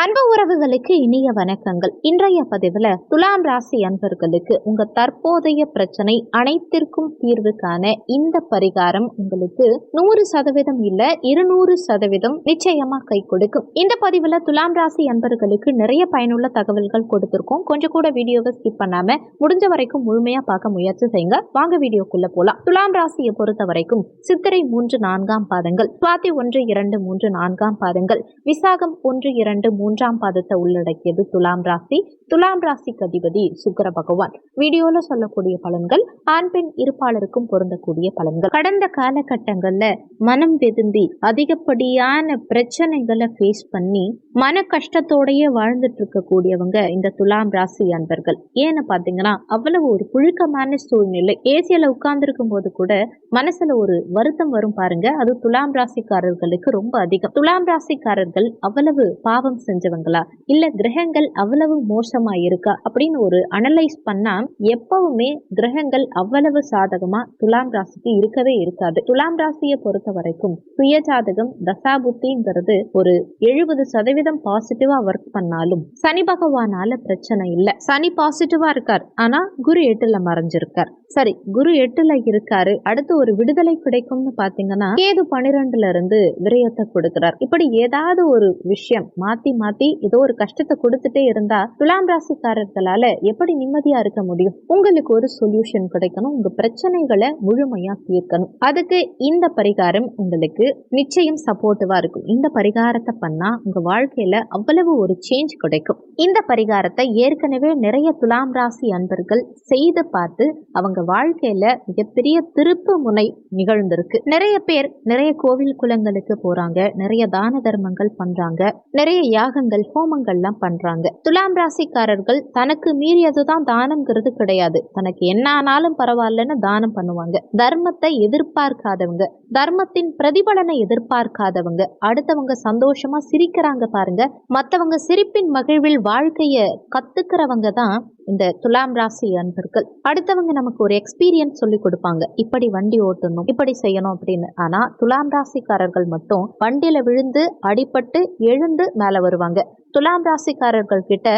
அன்பு உறவுகளுக்கு இனிய வணக்கங்கள். இன்றைய பதிவுல துலாம் ராசி அன்பர்களுக்கு உங்க தற்போதைய பிரச்சனை அனைத்திற்கும் தீர்வு காண இந்த பரிகாரம் உங்களுக்கு 100% இல்ல 200% நிச்சயமா கை கொடுக்கும். இந்த பதிவுல துலாம் ராசி அன்பர்களுக்கு நிறைய பயனுள்ள தகவல்கள் கொடுத்திருக்கோம். கொஞ்சம் கூட வீடியோவை ஸ்கிப் பண்ணாம முடிஞ்ச வரைக்கும் முழுமையா பார்க்க முயற்சி செய்யுங்க. வாங்க வீடியோக்குள்ள போலாம். துலாம் ராசியை பொறுத்த வரைக்கும் சித்திரை 3, 4ஆம் பாதங்கள், சுவாதி 1, 2, 3, 4ஆம் பாதங்கள், விசாகம் 1, 2, 3ஆம் பாதத்தை உள்ளடக்கியது துலாம் ராசி. துலாம் ராசிக்கு அதிபதி சுக்கிர பகவான். வீடியோல சொல்லக்கூடிய பலன்கள் ஆண் பெண் இருப்பாளருக்கும் பொருந்தக்கூடிய பலன்கள். கடந்த காலகட்டங்கள்ல மனம் வெதும்பி அதிகப்படியான பிரச்சனைகளை ஃபேஸ் பண்ணி மன கஷ்டத்தோடயே வாழ்ந்துட்டு இருக்கக்கூடியவங்க இந்த துலாம் ராசி அன்பர்கள். ஏன்னு பாத்தீங்கன்னா அவ்வளவு ஒரு புழுக்கமான சூழ்நிலை. ஏசியில உட்கார்ந்துருக்கும் போது கூட மனசுல ஒரு வருத்தம் வரும் பாருங்க. அது துலாம் ராசிக்காரர்களுக்கு ரொம்ப அதிகம். துலாம் ராசிக்காரர்கள் அவ்வளவு பாவம் செஞ்சவங்களா, இல்ல கிரகங்கள் அவ்வளவு மோசமா இருக்கா அப்படின்னு ஒரு அனலைஸ் பண்ணா எப்பவுமே கிரகங்கள் அவ்வளவு சாதகமா துலாம் ராசிக்கு இருக்கவே இருக்காது. துலாம் ராசியை பொறுத்த வரைக்கும் சுயஜாதகம் தசாபுத்திங்கிறது ஒரு 70% பாசிட்டிவா ஒர்க் பண்ணாலும் சனி பகவானால பிரச்சனை இல்ல. சனி பாசிட்டிவா இருக்கார், ஆனா குரு 8ல மறைஞ்சிருக்கார். சரி, குரு 8ல இருக்காரு, அடுத்து ஒரு விடுதலை கிடைக்கும்னு பாத்தீங்கன்னா கேது 12ல இருந்து விரயத்தை கொடுக்கிறார். இப்படி ஏதாவது ஒரு விஷயம் மாத்தி மாத்தி ஏதோ ஒரு கஷ்டத்தை கொடுத்துட்டே இருந்தா துலாம் ராசிக்காரர்களால எப்படி நிம்மதியா இருக்க முடியும்? உங்களுக்கு ஒரு சொல்யூஷன் கிடைக்கணும், உங்க பிரச்சனைகளை முழுமையா தீர்க்கணும். அதுக்கு இந்த பரிகாரம் உங்களுக்கு நிச்சயம் சப்போர்ட்டிவா இருக்கும். இந்த பரிகாரத்தை பண்ணா உங்க வாழ்க்கையில அவ்வளவு ஒரு சேஞ்ச் கிடைக்கும். இந்த பரிகாரத்தை ஏற்கனவே நிறைய துலாம் ராசி அன்பர்கள் செய்து பார்த்து அவங்க வாழ்க்கையில மிகப்பெரிய திருப்பு முனை நிகழ்ந்திருக்கு. நிறைய பேர் நிறைய கோவில் குளங்களுக்கு போறாங்க, நிறைய தான தர்மங்கள் பண்றாங்க, நிறைய யாகங்கள் ஹோமங்கள்லாம் பண்றாங்க. துலாம் ராசிக்காரர்கள் தனக்கு மீறியதுதான் தானம்ங்கிறது கிடையாது. தனக்கு என்ன ஆனாலும் பரவாயில்லன்னு தானம் பண்ணுவாங்க. தர்மத்தை எதிர்பார்க்காதவங்க, தர்மத்தின் பிரதிபலனை எதிர்பார்க்காதவங்க, அடுத்தவங்க சந்தோஷமா சிரிக்கிறாங்க பாருங்க, மற்றவங்க சிரிப்பின் மகிழ்வில் வாழ்க்கைய கத்துக்கிறவங்க தான் இந்த துலாம் ராசி அன்பர்கள். அடுத்தவங்க நமக்கு ஒரு எக்ஸ்பீரியன்ஸ் சொல்லி கொடுப்பாங்க, இப்படி வண்டி ஓட்டணும், இப்படி செய்யணும் அப்படின்னு. ஆனா துலாம் ராசிக்காரர்கள் மட்டும் வண்டியில விழுந்து அடிபட்டு எழுந்து மேல வருவாங்க. துலாம் ராசிக்காரர்கள் கிட்ட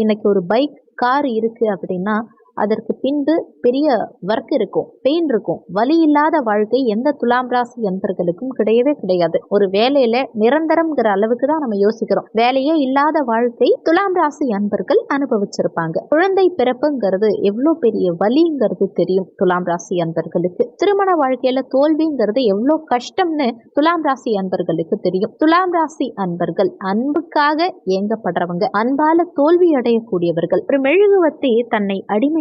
இன்னைக்கு ஒரு பைக் கார் இருக்கு அப்படின்னா அதற்கு பின்பு பெரிய ஒர்க் இருக்கும், பெயின் இருக்கும். வலி இல்லாத வாழ்க்கை எந்த துலாம் ராசி அன்பர்களுக்கும் கிடையவே கிடையாது. ஒரு வேலையில நிரந்தரம்ங்கிற அளவுக்கு தான் நம்ம யோசிக்கிறோம். வேலையே இல்லாத வாழ்க்கை துலாம் ராசி அன்பர்கள் அனுபவிச்சிருப்பாங்க. குழந்தை பிறப்புங்கிறது எவ்வளவு பெரிய வலிங்கிறது தெரியும் துலாம் ராசி அன்பர்களுக்கு. திருமண வாழ்க்கையில தோல்விங்கிறது எவ்வளவு கஷ்டம்னு துலாம் ராசி அன்பர்களுக்கு தெரியும். துலாம் ராசி அன்பர்கள் அன்புக்காக ஏங்கப்படுறவங்க, அன்பால தோல்வி அடையக்கூடியவர்கள். ஒரு மெழுகுவத்தி தன்னை அடிமை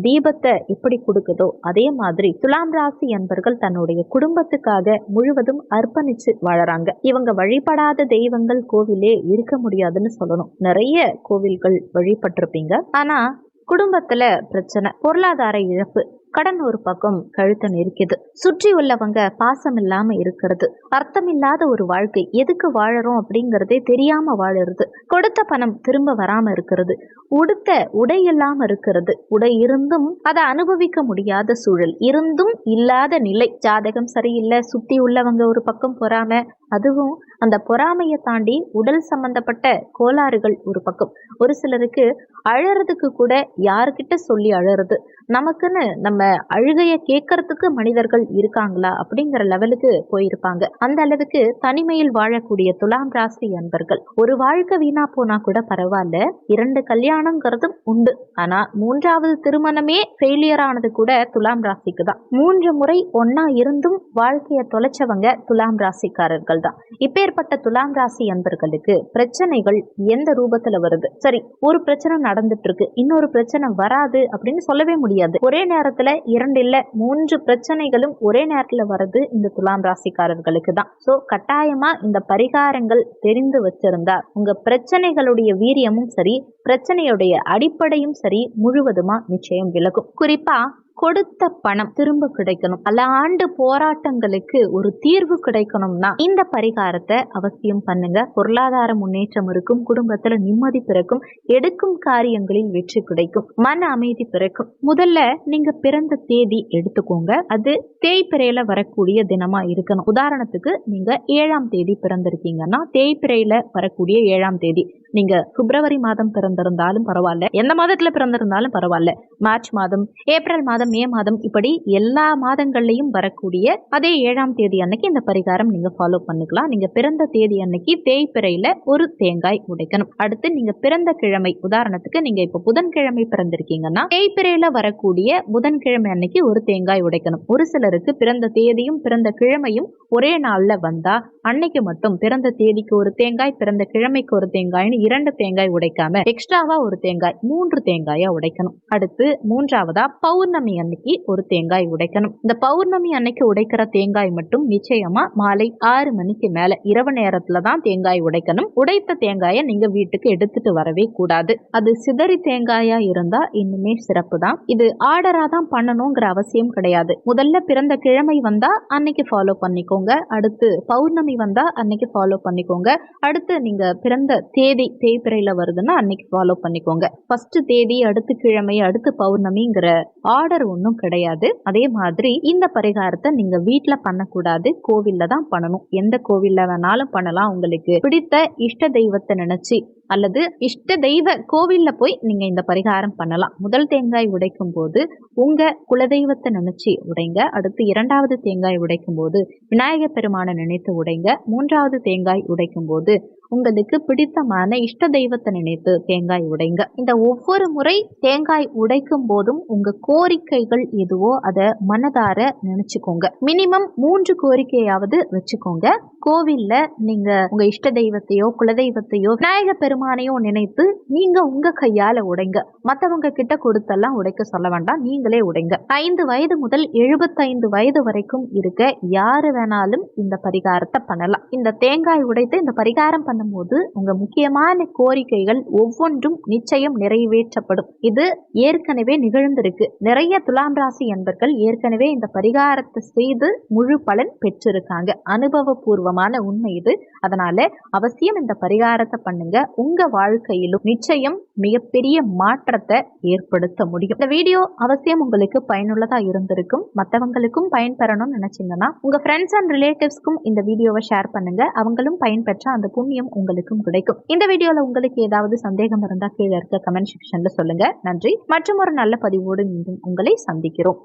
தீபத்தை எப்படி கொடுக்குதோ அதே மாதிரி துலாம் ராசி அன்பர்கள் தன்னுடைய குடும்பத்துக்காக முழுவதும் அர்ப்பணிச்சு வாழறாங்க. இவங்க வழிபடாத தெய்வங்கள் கோவிலே இருக்க முடியாதுன்னு சொல்லணும். நிறைய கோவில்கள் வழிபட்டிருப்பீங்க, ஆனா குடும்பத்துல பிரச்சனை, பொருளாதார இழப்பு, கடன் ஒரு பக்கம் கழுத்தை நெரிக்குது, சுற்றி உள்ளவங்க பாசம் இல்லாம இருக்கிறது, அர்த்தமில்லாத ஒரு வாழ்க்கை, எதுக்கு வாழறோம் அப்படிங்கறதே தெரியாம வாழறது, கொடுத்த பணம் திரும்ப வராம இருக்கிறது, உடுத்த உடை இல்லாம இருக்கிறது, உடை இருந்தும் அதை அனுபவிக்க முடியாத சூழல், இருந்தும் இல்லாத நிலை, ஜாதகம் சரியில்லை, சுத்தி உள்ளவங்க ஒரு பக்கம் பொறாம, அதுவும் அந்த பொறாமையை தாண்டி உடல் சம்பந்தப்பட்ட கோளாறுகள் ஒரு பக்கம். ஒரு சிலருக்கு அழறதுக்கு கூட யாருக்கிட்ட சொல்லி அழறது, நமக்குன்னு நம்ம அழுகைய கேட்கறதுக்கு மனிதர்கள் இருக்காங்களா அப்படிங்கிற லெவலுக்கு போயிருப்பாங்க. அந்த அளவுக்கு தனிமையில் வாழக்கூடிய துலாம் ராசி அன்பர்கள் ஒரு வாழ்க்கை வீணா போனா கூட பரவாயில்ல, 2 கல்யாணங்கிறதும் உண்டு. ஆனா 3வது திருமணமே ஃபெயிலியர் ஆனது கூட துலாம் ராசிக்கு தான். 3 முறை ஒன்னா இருந்தும் வாழ்க்கைய தொலைச்சவங்க துலாம் ராசிக்காரர்கள் தான். இப்பேற்பட்ட துலாம் ராசி அன்பர்களுக்கு பிரச்சனைகள் எந்த ரூபத்துல வருது? சரி, ஒரு பிரச்சனை நடந்துட்டு இருக்கு, இன்னொரு பிரச்சனை வராது அப்படின்னு சொல்லவே முடியாது. ஒரே நேரத்துல 2 இல்ல 3 பிரச்சனைகளும் ஒரே நேரத்துல வருது இந்த துலாம் ராசிக்காரர்களுக்கு தான். சோ கட்டாயமா இந்த பரிகாரங்கள் தெரிந்து வச்சிருந்தா உங்க பிரச்சனைகளுடைய வீரியமும் சரி, பிரச்சனையுடைய அடிப்படையும் சரி முழுவதுமா நிச்சயம் விலகும். குறிப்பா கொடுத்த பணம் திரும்ப கிடைக்கணும், பல ஆண்டு போராட்டங்களுக்கு ஒரு தீர்வு கிடைக்கணும்னா இந்த பரிகாரத்தை அவசியம் பண்ணுங்க. பொருளாதார முன்னேற்றம் இருக்கும், குடும்பத்துல நிம்மதி பிறக்கும், எடுக்கும் காரியங்களில் வெற்றி கிடைக்கும், மன அமைதி பிறக்கும். முதல்ல நீங்க பிறந்த தேதி எடுத்துக்கோங்க. அது தேய்பிறையில வரக்கூடிய தினமா இருக்கணும். உதாரணத்துக்கு நீங்க 7ஆம் தேதி பிறந்திருக்கீங்கன்னா தேய்பிறையில வரக்கூடிய 7ஆம் தேதி. நீங்க பிப்ரவரி மாதம் பிறந்திருந்தாலும் பரவாயில்ல, எந்த மாதத்துல பிறந்திருந்தாலும் பரவாயில்ல, மார்ச் மாதம், ஏப்ரல் மாதம், மே மாதம், இப்படி எல்லா மாதங்கள்லயும் வரக்கூடிய அதே 7ஆம் தேதி அன்னைக்கு இந்த பரிகாரம் நீங்க ஃபாலோ பண்ணிக்கலாம். நீங்க பிறந்த தேதி அன்னைக்கு தேய்பிறையில ஒரு தேங்காய் உடைக்கணும். அடுத்து நீங்க பிறந்த கிழமை, உதாரணத்துக்கு நீங்க இப்ப புதன்கிழமை பிறந்திருக்கீங்கன்னா தேய்பிறையில வரக்கூடிய புதன்கிழமை அன்னைக்கு ஒரு தேங்காய் உடைக்கணும். ஒரு சிலருக்கு பிறந்த தேதியும் பிறந்த கிழமையும் ஒரே நாள்ல வந்தா அன்னைக்கு மட்டும் பிறந்த தேதிக்கு ஒரு தேங்காய், பிறந்த கிழமைக்கு ஒரு தேங்காய்னு 2 தேங்காய் உடைக்காம எக்ஸ்ட்ராவா ஒரு தேங்காய், 3 தேங்காயா உடைக்கணும். அடுத்து மூன்றாவதா பௌர்ணமி அன்னைக்கு ஒரு தேங்காய் உடைக்கணும். இந்த பௌர்ணமி அன்னைக்கு உடைக்கிற தேங்காய் மட்டும் நிச்சயமா மாலை 6 மணிக்கு மேல இரவு நேரத்துல தான் தேங்காய் உடைக்கணும். உடைத்த தேங்காயை நீங்க வீட்டுக்கு எடுத்துட்டு வரவே கூடாது. அது சிதறி தேங்காயா இருந்தா இன்னுமே சிறப்பு தான். இது ஆர்டரா தான் பண்ணணுங்கிற அவசியம் கிடையாது. முதல்ல பிறந்த கிழமை வந்தா அன்னைக்கு ஃபாலோ பண்ணிக்கோங்க. அடுத்து பௌர்ணமி வந்தா அன்னைக்கு ஃபாலோ பண்ணிக்கோங்க. அடுத்து நீங்க பிறந்த தேதி தேய்பிறையில வருதுன்னா அன்னைக்கு ஃபாலோ பண்ணிக்கோங்க. ஃபர்ஸ்ட் தேதி, அடுத்து கிழமை, அடுத்து பௌர்ணமிங்கிற ஆர்டர் ஒன்றும் கிடையாது. அதே மாதிரி இந்த பரிகாரத்தை நீங்க வீட்டுல பண்ணக்கூடாது, கோவில்ல தான் பண்ணணும். எந்த கோவில்ல வேணாலும் பண்ணலாம். உங்களுக்கு பிடித்த இஷ்ட தெய்வத்தை நினைச்சு அல்லது இஷ்ட தெய்வ கோவில்ல போய் நீங்க இந்த பரிகாரம் பண்ணலாம். முதல் தேங்காய் உடைக்கும் போது உங்க குலதெய்வத்தை நினைச்சு உடைங்க. அடுத்து 2வது தேங்காய் உடைக்கும் போது விநாயகர் பெருமானை நினைத்து உடைங்க. 3வது தேங்காய் உடைக்கும் போது உங்களுக்கு பிடித்தமான இஷ்ட தெய்வத்தை நினைத்து தேங்காய் உடைங்க. இந்த ஒவ்வொரு முறை தேங்காய் உடைக்கும் போதும் உங்க கோரிக்கைகள் எதுவோ அதை மனதார நினைச்சுக்கோங்க. மினிமம் 3 கோரிக்கையாவது வச்சுக்கோங்க. கோவில்ல நீங்க உங்க இஷ்ட தெய்வத்தையோ குலதெய்வத்தையோ விநாயகர் பெருமானையோ நினைத்து நீங்க உங்க கையால உடைங்க. மற்றவங்க கிட்ட கொடுத்தெல்லாம் உடைக்க சொல்ல வேண்டாம், நீங்களே உடைங்க. 5 வயது முதல் 75 வயது வரைக்கும் இருக்க யாரு வேணாலும் இந்த பரிகாரத்தை பண்ணலாம். இந்த தேங்காய் உடைத்து இந்த பரிகாரம் பண்ணும்போது உங்க முக்கியமான கோரிக்கைகள் ஒவ்வொன்றும் நிச்சயம் நிறைவேற்றப்படும். இது ஏற்கனவே நிகழ்ந்திருக்கு. நிறைய துலாம் ராசி என்பர்கள் ஏற்கனவே இந்த பரிகாரத்தை செய்து முழு பலன் பெற்றிருக்காங்க. அனுபவபூர்வமான உண்மை இது. அதனால அவசியம் இந்த பரிகாரத்தை பண்ணுங்க. உங்க வாழ்க்கையிலும் நிச்சயம் மிகப்பெரிய மாற்றத்தை ஏற்படுத்த முடியும். இந்த வீடியோ அவசியம் உங்களுக்கு பயனுள்ளதா இருந்திருக்கும். மற்றவங்களுக்கும் பயன்பெறணும்னு நினைச்சீங்கன்னா உங்க ஃப்ரெண்ட்ஸ் அண்ட் ரிலேட்டிவ்ஸ்க்கும் இந்த வீடியோவை ஷேர் பண்ணுங்க. அவங்களும் பயன்பெற்ற அந்த புண்ணியம் உங்களுக்கும் கிடைக்கும். இந்த வீடியோல உங்களுக்கு ஏதாவது சந்தேகம் இருந்தா கீழே இருக்க கமெண்ட் செக்ஷன்ல சொல்லுங்க. நன்றி. மற்றும் ஒரு நல்ல பதிவோடு மீண்டும் உங்களை சந்திக்கிறோம்.